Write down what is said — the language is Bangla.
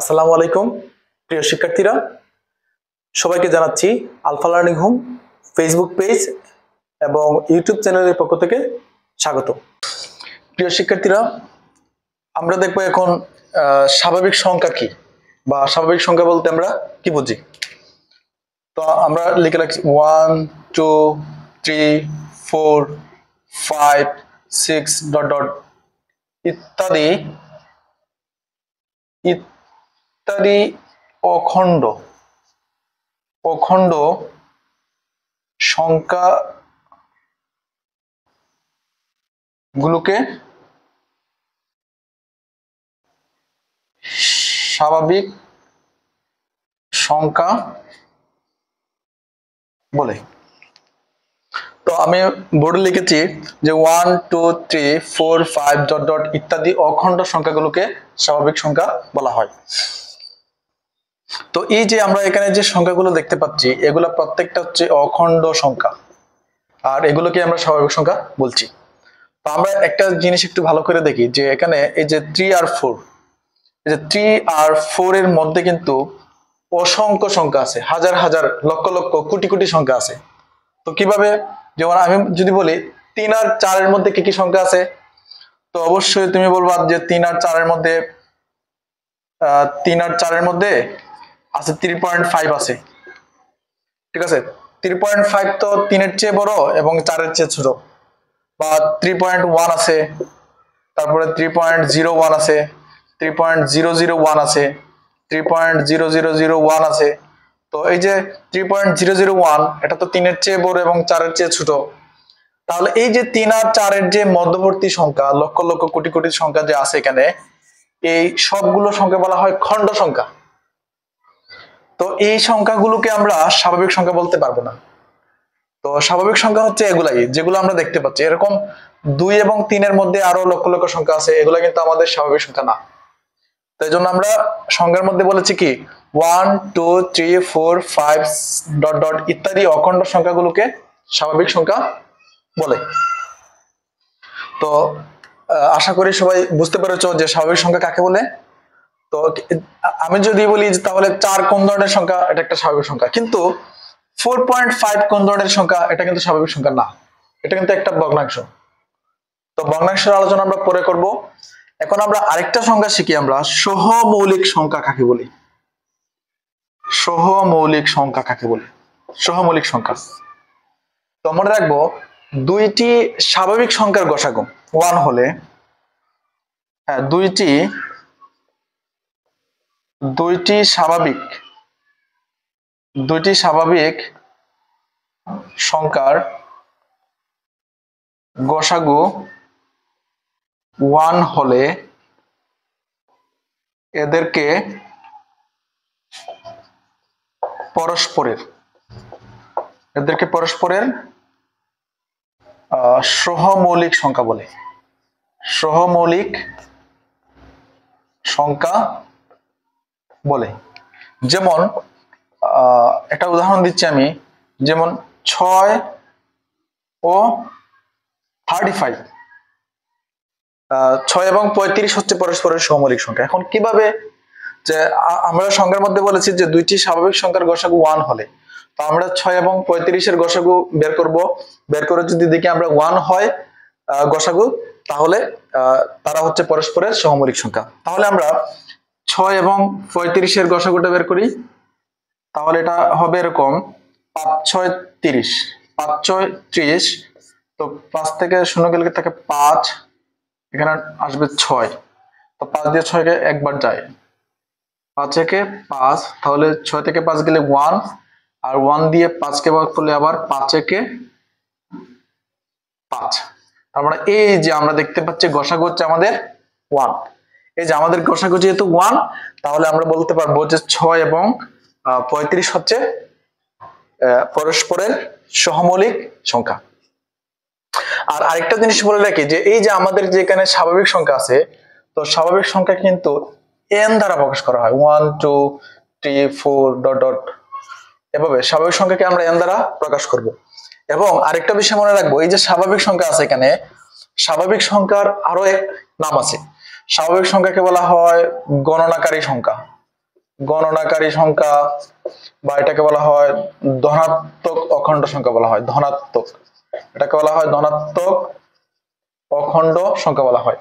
আসসালামু আলাইকুম প্রিয় শিক্ষার্থীরা, সবাইকে জানাচ্ছি Alpha Learning Home Facebook page এবং ইউটিউব চ্যানেলের পক্ষ থেকে স্বাগত। প্রিয় শিক্ষার্থীরা, আমরা দেখব এখন স্বাভাবিক সংখ্যা কি বা স্বাভাবিক সংখ্যা বলতে আমরা কি বুঝি। তো আমরা লিখে রাখছি 1 2 3 4 5 6 ডট ডট ইত্যাদি ইত্যাদি অখণ্ড অখণ্ড সংখ্যা গুলোকে স্বাভাবিক সংখ্যা বলে। তো আমি বোর্ডে লিখেছি যে 1 2 3 4 5 ডট ডট ইত্যাদি অখণ্ড সংখ্যাগুলোকে স্বাভাবিক সংখ্যা বলা হয়। তো এই যে আমরা এখানে যে সংখ্যাগুলো দেখতে পাচ্ছি, এগুলা প্রত্যেকটা হচ্ছে অখণ্ড সংখ্যা, আর এগুলোকে আমরা স্বাভাবিক সংখ্যা বলছি। তো আমরা একটা জিনিস একটু ভালো করে দেখি যে এখানে এই যে 3 আর 4, এই যে 3 আর 4 এর মধ্যে কিন্তু অসংখ্য সংখ্যা আছে, হাজার হাজার লক্ষ লক্ষ কোটি কোটি সংখ্যা আছে। তো কিভাবে, যেমন আমি যদি বলি 3 আর 4 এর মধ্যে কি কি সংখ্যা আছে, তো অবশ্যই তুমি বলবা যে 3 আর 4 এর মধ্যে 3 আর 4 এর মধ্যে আছে 3.5 আছে, ঠিক আছে। 3.5 তো 3 এর চেয়ে বড় এবং 4 এর চেয়ে ছোট। বা 3.1 আছে, তারপরে 3.01 আছে, 3.001 আছে, 3.0001 আছে। তো এই যে 3.001 এটা তো 3 এর চেয়ে বড় এবং 4 এর চেয়ে ছোট। তাহলে এই যে 3 আর 4 এর যে মধ্যবর্তী সংখ্যা, লক্ষ লক্ষ কোটি কোটি সংখ্যা যে আছে এখানে, এই সবগুলো সংখ্যা বলা হয় খণ্ড সংখ্যা। তো এই সংখ্যাগুলোকে আমরা স্বাভাবিক সংখ্যা বলতে পারবো না। তো স্বাভাবিক সংখ্যা হচ্ছে এগুলাই, যেগুলো আমরা দেখতে পাচ্ছি। এরকম 2 এবং 3 এর মধ্যে আরো লক্ষ লক্ষ সংখ্যা আছে, এগুলো কিন্তু আমাদের স্বাভাবিক সংখ্যা না। তাই জন্য আমরা সংখ্যার মধ্যে বলেছি কি 1 2 3 4 5 ডট ডট ইত্যাদি অখণ্ড সংখ্যাগুলোকে স্বাভাবিক সংখ্যা বলে। তো আশা করি সবাই বুঝতে পেরেছো যে স্বাভাবিক সংখ্যা কাকে বলে। তো আমি যদি বলি তাহলে 4 কোন ধরনের সংখ্যা, এটা একটা স্বাভাবিক সংখ্যা, কিন্তু 4.5 কোন ধরনের সংখ্যা, এটা কিন্তু স্বাভাবিক সংখ্যা না, এটা কিন্তু একটা ভগ্নাংশ। তো ভগ্নাংশের আলোচনা আমরা পরে করব। এখন আমরা আরেকটা সংখ্যা শিখি, আমরা সহমৌলিক সংখ্যা কাকে বলি। সহমৌলিক সংখ্যা কাকে বলে? সহমৌলিক সংখ্যা, তো মনে রাখবো দুইটি স্বাভাবিক সংখ্যার গসাগু 1 হলে, হ্যাঁ দুইটি স্বাভাবিক সংখ্যার গসাগু 1 হলে এদেরকে পরস্পরের সহমৌলিক সংখ্যা বলে। সহমৌলিক সংখ্যা বলে। যেমন একটা উদাহরণ দিচ্ছি আমি, যেমন 6 ও 35, 6 এবং 35 হচ্ছে পরস্পরের সহমৌলিক সংখ্যা। এখন কিভাবে, যে আমরা সংখ্যার মধ্যে বলেছি যে দুইটি স্বাভাবিক সংখ্যার গসাগু 1 হলে, তো আমরা 6 এবং 35 এর গসাগু বের করব। বের করে যদি দেখি আমরা 1 হয় গসাগু, তাহলে তারা হচ্ছে পরস্পরের সহমৌলিক সংখ্যা। তাহলে আমরা 6 এবং 35 এর গসাগুটা বের করি, তাহলে এটা হবে এরকম 5 6 30, 5 6 30। তো 5 থেকে 0 গেলে থাকে 5, এখানে আসবে 6, তো 5 দিয়ে 6 কে একবার যায়, 5 একে 5, তাহলে 6 থেকে 5 গেলে 1, আর 1 দিয়ে 5 কে ভাগ করলে আবার 5 একে 5। তার মানে এই যে আমরা দেখতে পাচ্ছি গসাগু হচ্ছে আমাদের 1। এই যে আমাদের গসাগু যেহেতু 1, তাহলে আমরা বলতে পারবো যে 6 এবং 35 হচ্ছে পরস্পরের সহমৌলিক সংখ্যা। আর আরেকটা জিনিস বলে রাখি যে এই যে আমাদের যে এখানে স্বাভাবিক সংখ্যা আছে, তো স্বাভাবিক সংখ্যা কিন্তু n দ্বারা প্রকাশ করা হয়, 1 2 3 4 ডট ডট, এভাবে স্বাভাবিক সংখ্যাকে আমরা n দ্বারা প্রকাশ করব। এবং আরেকটা বিষয় মনে রাখবো, এই যে স্বাভাবিক সংখ্যা আছে এখানে, স্বাভাবিক সংখ্যার আরো এক নাম আছে। স্বাভাবিক সংখ্যাকে বলা হয় গণনাকারী সংখ্যা। গণনাকারী সংখ্যা বা এটাকে বলা হয় ধনাত্মক অখণ্ড সংখ্যা বলা হয়। ধনাত্মক, এটাকে বলা হয় ধনাত্মক অখণ্ড সংখ্যা বলা হয়।